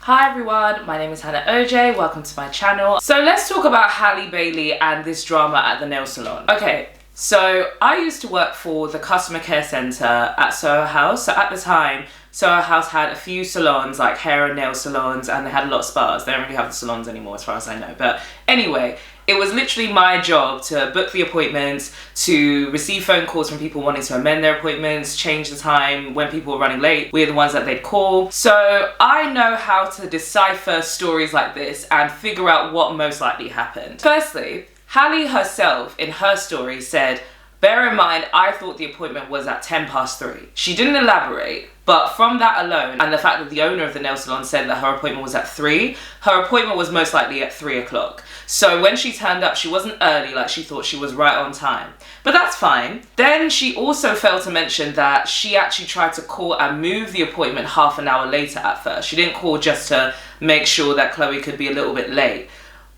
Hi everyone, my name is Hannah OJ, welcome to my channel. So let's talk about Halle Bailey and this drama at the nail salon. Okay, so I used to work for the customer care centre at Soho House. So at the time, Soho House had a few salons, like hair and nail salons, and they had a lot of spas. They don't really have the salons anymore as far as I know. But anyway, it was literally my job to book the appointments, to receive phone calls from people wanting to amend their appointments, change the time when people were running late. We're the ones that they'd call. So I know how to decipher stories like this and figure out what most likely happened. Firstly, Halle herself in her story said, bear in mind, I thought the appointment was at 3:10. She didn't elaborate, but from that alone, and the fact that the owner of the nail salon said that her appointment was at 3, her appointment was most likely at 3 o'clock. So when she turned up, she wasn't early like she thought she was right on time. But that's fine. Then she also failed to mention that she actually tried to call and move the appointment half an hour later at first. She didn't call just to make sure that Chloe could be a little bit late,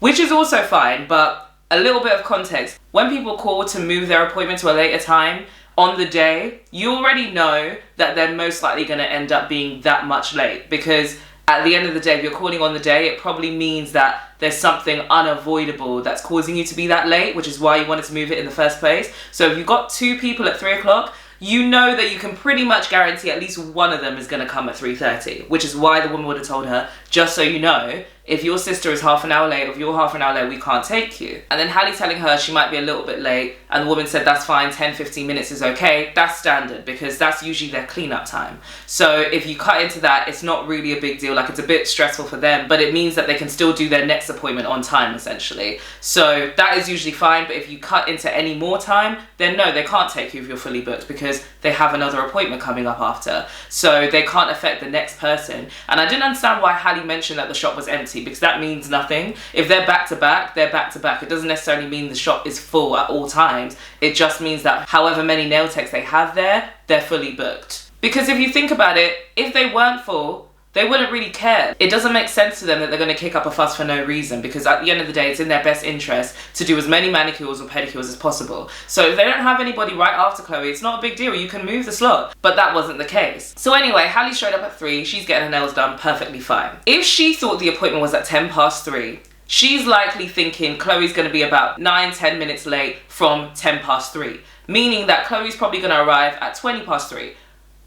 which is also fine, but a little bit of context. When people call to move their appointment to a later time on the day, you already know that they're most likely going to end up being that much late, because at the end of the day, if you're calling on the day, it probably means that there's something unavoidable that's causing you to be that late, which is why you wanted to move it in the first place. So if you've got 2 people at 3 o'clock, you know that you can pretty much guarantee at least one of them is going to come at 3:30, which is why the woman would have told her, just so you know, if your sister is half an hour late, or if you're half an hour late, we can't take you. And then Halle telling her she might be a little bit late, and the woman said that's fine, 10-15 minutes is okay. That's standard, because that's usually their cleanup time. So if you cut into that, it's not really a big deal. Like, it's a bit stressful for them, but it means that they can still do their next appointment on time, essentially. So that is usually fine, but if you cut into any more time, then no, they can't take you if you're fully booked, because they have another appointment coming up after. So they can't affect the next person. And I didn't understand why Halle mentioned that the shop was empty, because that means nothing. If they're back to back, they're back to back. It doesn't necessarily mean the shop is full at all times. It just means that however many nail techs they have there, they're fully booked. Because if you think about it, if they weren't full, they wouldn't really care. It doesn't make sense to them that they're going to kick up a fuss for no reason, because at the end of the day, it's in their best interest to do as many manicures or pedicures as possible. So if they don't have anybody right after Chloe, it's not a big deal. You can move the slot. But that wasn't the case. So anyway, Halle showed up at 3. She's getting her nails done perfectly fine. If she thought the appointment was at 3:10, she's likely thinking Chloe's going to be about 9-10 minutes late from 3:10, meaning that Chloe's probably going to arrive at 3:20.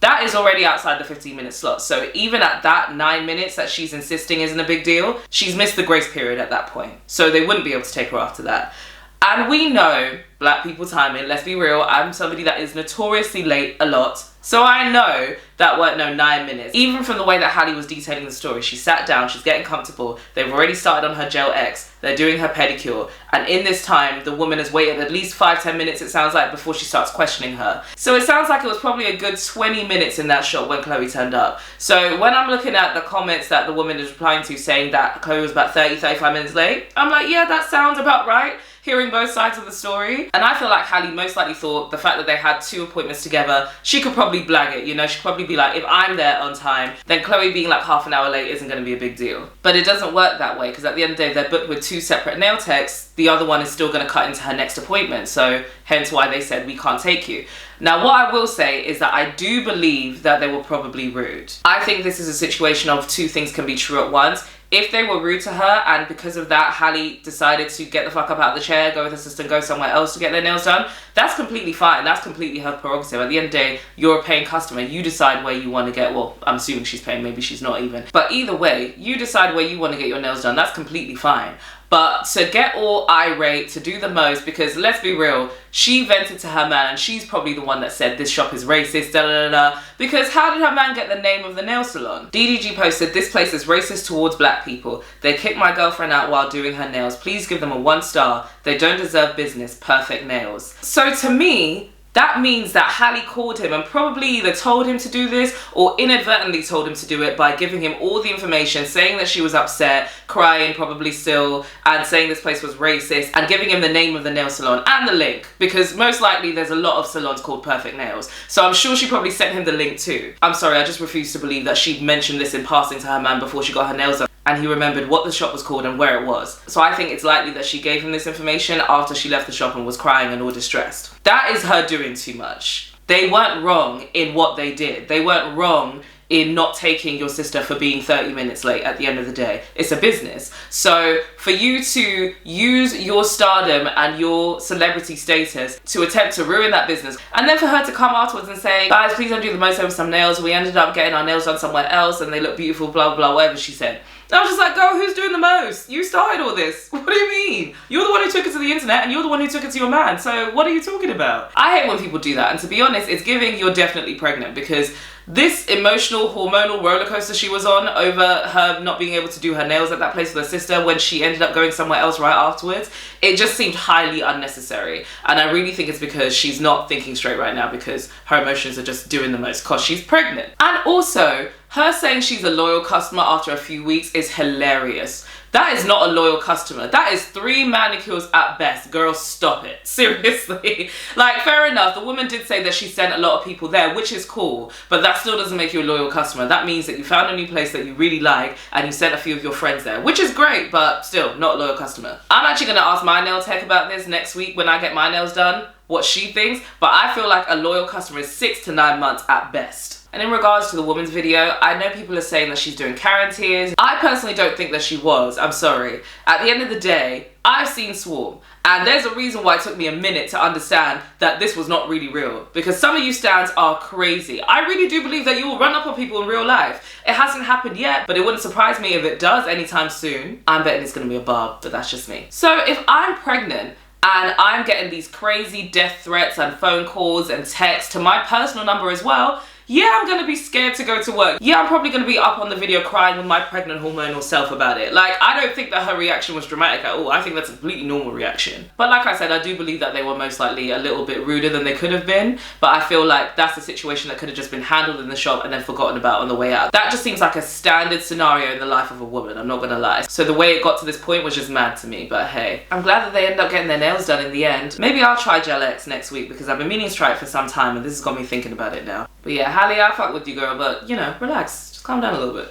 That is already outside the 15-minute slot. So even at that 9 minutes that she's insisting isn't a big deal, she's missed the grace period at that point. So they wouldn't be able to take her after that. And we know black people timing, let's be real, I'm somebody that is notoriously late a lot. So I know that weren't no 9 minutes. Even from the way that Halle was detailing the story, she sat down, she's getting comfortable, they've already started on her gel X, they're doing her pedicure, and in this time, the woman has waited at least 5-10 minutes, it sounds like, before she starts questioning her. So it sounds like it was probably a good 20 minutes in that shop when Chloe turned up. So when I'm looking at the comments that the woman is replying to saying that Chloe was about 30-35 minutes late, I'm like, yeah, that sounds about right, hearing both sides of the story. And I feel like Halle most likely thought the fact that they had 2 appointments together, she could probably blag it, you know, she'd probably be like, if I'm there on time, then Chloe being like half an hour late isn't going to be a big deal. But it doesn't work that way, because at the end of the day, they're booked with 2 separate nail techs. The other one is still going to cut into her next appointment, so hence why they said we can't take you. Now, what I will say is that I do believe that they were probably rude. I think this is a situation of 2 things can be true at once. If they were rude to her, and because of that, Halle decided to get the fuck up out of the chair, go with her sister, and go somewhere else to get their nails done, that's completely fine. That's completely her prerogative. At the end of the day, you're a paying customer. You decide where you want to get, well, I'm assuming she's paying, maybe she's not even. But either way, you decide where you want to get your nails done. That's completely fine. But to get all irate, to do the most, because let's be real, she vented to her man, and she's probably the one that said this shop is racist, da da da da. Because how did her man get the name of the nail salon? DDG posted, this place is racist towards black people. They kicked my girlfriend out while doing her nails. Please give them a 1 star. They don't deserve business. Perfect nails. So to me, that means that Halle called him and probably either told him to do this or inadvertently told him to do it by giving him all the information, saying that she was upset, crying probably still, and saying this place was racist, and giving him the name of the nail salon and the link, because most likely there's a lot of salons called Perfect Nails. So I'm sure she probably sent him the link too. I'm sorry, I just refuse to believe that she mentioned this in passing to her man before she got her nails done, and he remembered what the shop was called and where it was. So I think it's likely that she gave him this information after she left the shop and was crying and all distressed. That is her doing too much. They weren't wrong in what they did. They weren't wrong in not taking your sister for being 30 minutes late at the end of the day. It's a business. So for you to use your stardom and your celebrity status to attempt to ruin that business, and then for her to come afterwards and say, guys, please don't do the most over some nails. We ended up getting our nails done somewhere else and they look beautiful, blah, blah, whatever she said. I was just like, girl, who's doing the most? You started all this. What do you mean? You're the one who took it to the internet and you're the one who took it to your man. So what are you talking about? I hate when people do that. And to be honest, it's giving you're definitely pregnant, because this emotional, hormonal roller coaster she was on over her not being able to do her nails at that place with her sister when she ended up going somewhere else right afterwards, it just seemed highly unnecessary. And I really think it's because she's not thinking straight right now, because her emotions are just doing the most because she's pregnant. And also, her saying she's a loyal customer after a few weeks is hilarious. That is not a loyal customer. That is 3 manicures at best. Girl, stop it. Seriously. Like, fair enough. The woman did say that she sent a lot of people there, which is cool. But that still doesn't make you a loyal customer. That means that you found a new place that you really like and you sent a few of your friends there, which is great, but still not a loyal customer. I'm actually going to ask my nail tech about this next week when I get my nails done, what she thinks. But I feel like a loyal customer is 6 to 9 months at best. And in regards to the woman's video, I know people are saying that she's doing Karen tears. I personally don't think that she was. I'm sorry. At the end of the day, I've seen Swarm. And there's a reason why it took me a minute to understand that this was not really real. Because some of you stans are crazy. I really do believe that you will run up on people in real life. It hasn't happened yet, but it wouldn't surprise me if it does anytime soon. I'm betting it's going to be a barb, but that's just me. So if I'm pregnant and I'm getting these crazy death threats and phone calls and texts to my personal number as well, yeah, I'm gonna be scared to go to work. Yeah, I'm probably gonna be up on the video crying with my pregnant hormonal self about it. Like, I don't think that her reaction was dramatic at all. I think that's a completely normal reaction. But like I said, I do believe that they were most likely a little bit ruder than they could have been. But I feel like that's a situation that could have just been handled in the shop and then forgotten about on the way out. That just seems like a standard scenario in the life of a woman, I'm not gonna lie. So the way it got to this point was just mad to me, but hey. I'm glad that they ended up getting their nails done in the end. Maybe I'll try Gel X next week, because I've been meaning to try it for some time and this has got me thinking about it now. But yeah, Halle, I fuck with you, girl, but you know, relax. Just calm down a little bit.